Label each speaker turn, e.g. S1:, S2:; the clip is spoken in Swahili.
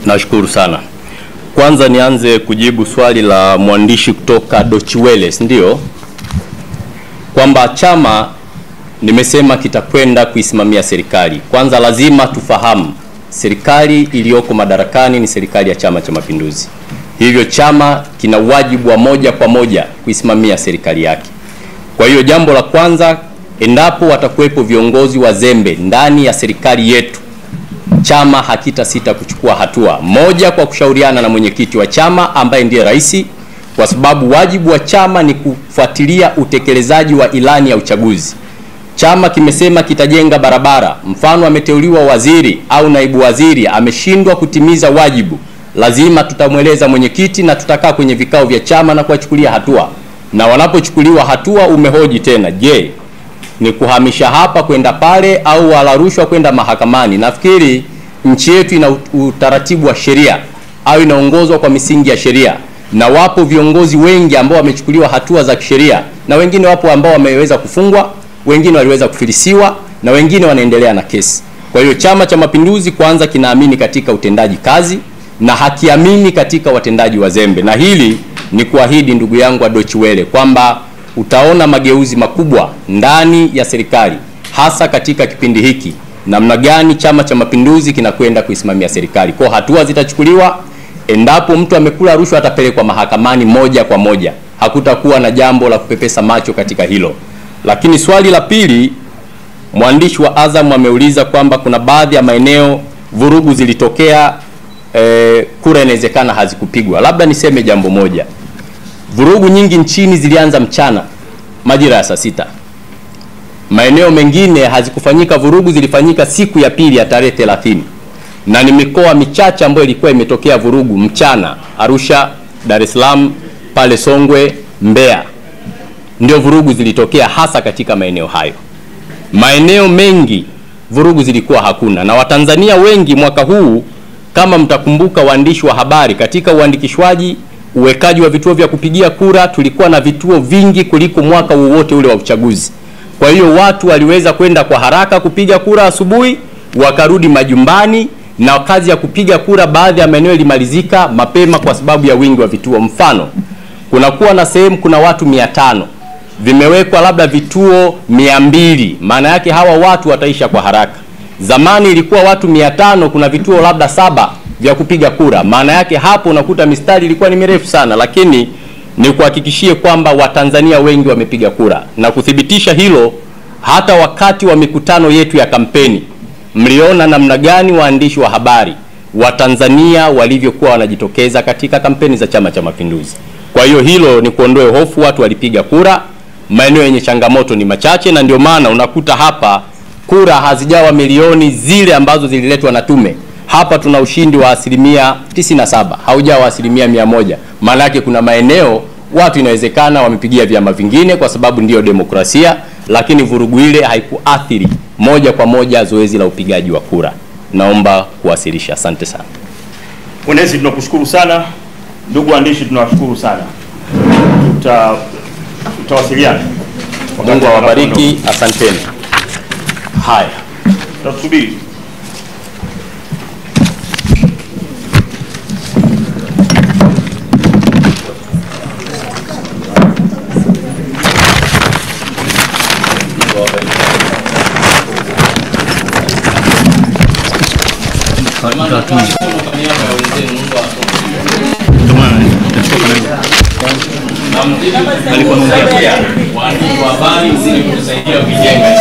S1: Nashukuru sana. Kwanza nianze kujibu swali la mwandishi kutoka Deutsche Welle, ndio kwamba chama nimesema kitakwenda kuisimamia serikali. Kwanza lazima tufahamu serikali iliyoko madarakani ni serikali ya Chama cha Mapinduzi. Hivyo chama kina wajibu wa moja kwa moja kuisimamia serikali yake. Kwa hiyo jambo la kwanza, endapo watakuwepo viongozi wazembe ndani ya serikali yetu, chama hakitasita kuchukua hatua. Moja, kwa kushauriana na mwenyekiti wa chama ambaye ndiye rais, kwa sababu wajibu wa chama ni kufuatilia utekelezaji wa ilani ya uchaguzi. Chama kimesema kitajenga barabara, mfano ameteuliwa waziri au naibu waziri ameshindwa kutimiza wajibu, lazima tutamweleza mwenyekiti na tutakaa kwenye vikao vya chama na kuwachukulia hatua. Na wanapochukuliwa hatua, umehoji tena, je, ni kuhamisha hapa kwenda pale au wala rushwa kwenda mahakamani? Nafikiri nchi yetu ina utaratibu wa sheria au inaongozwa kwa misingi ya sheria, na wapo viongozi wengi ambao wamechukuliwa hatua za kisheria, na wengine wapo ambao wameweza kufungwa, wengine waliweza kufilisiwa, na wengine wanaendelea na kesi. Kwa hiyo Chama cha Mapinduzi kwanza kinaamini katika utendaji kazi na hakiamini katika watendaji wazembe, na hili ni kuahidi ndugu yangu wa Deutsche Welle kwamba utaona mageuzi makubwa ndani ya serikali, hasa katika kipindi hiki, namna gani Chama cha Mapinduzi kinakwenda kuisimamia serikali. Kwa hatua zitachukuliwa, endapo mtu amekula rushwa atapelekwa mahakamani moja kwa moja. Hakutakuwa na jambo la kupepesa macho katika hilo. Lakini swali la pili, mwandishi wa Azam ameuliza kwamba kuna baadhi ya maeneo vurugu zilitokea, kura inawezekana hazikupigwa. Labda niseme jambo moja. Vurugu nyingi nchini zilianza mchana majira ya saa 6. Maeneo mengine hazikufanyika vurugu, zilifanyika siku ya pili ya tarehe 30. Na ni mikoa michache ambayo ilikuwa imetokea vurugu mchana: Arusha, Dar es Salaam, pale Songwe, Mbeya. Ndio vurugu zilitokea hasa katika maeneo hayo. Maeneo mengi vurugu zilikuwa hakuna. Na Watanzania wengi mwaka huu, kama mtakumbuka waandishi wa habari, katika uandikishwaji, uwekaji wa vituo vya kupigia kura, tulikuwa na vituo vingi kuliko mwaka wowote ule wa uchaguzi. Kwa hiyo watu waliweza kwenda kwa haraka kupiga kura asubuhi, wakarudi majumbani, na kazi ya kupiga kura baadhi ya maeneo ilimalizika mapema kwa sababu ya wingi wa vituo. Mfano, kunakuwa na sehemu kuna watu 500, vimewekwa labda vituo 200, maana yake hawa watu wataisha kwa haraka. Zamani ilikuwa watu 500, kuna vituo labda 7 vya kupiga kura, maana yake hapo unakuta mistari ilikuwa ni mirefu sana. Lakini ni kuhakikishie kwamba Watanzania wengi wamepiga kura, na kuthibitisha hilo, hata wakati wa mikutano yetu ya kampeni mliona namna gani waandishi wa habari Watanzania walivyokuwa wanajitokeza katika kampeni za Chama cha Mapinduzi. Kwa hiyo hilo ni kuondoe hofu, watu walipiga kura. Maeneo yenye changamoto ni machache, na ndio maana unakuta hapa kura hazijawa milioni zile ambazo zililetwa na tume. Hapa tuna ushindi wa 97%, haujawa 100%. Maana yake kuna maeneo watu inawezekana wamepigia vyama vingine kwa sababu ndiyo demokrasia, lakini vurugu ile haikuathiri moja kwa moja zoezi la upigaji wa kura. Naomba kuwasilisha. Asante sana.
S2: Mwenezi, tunakushukuru sana. Ndugu waandishi, tunawashukuru sana. Tutawasiliana.
S1: Mungu awabariki. Asanteni. Haya,
S2: tutasubiri.
S1: Waandishi wa habari msije kutusaidia kujenga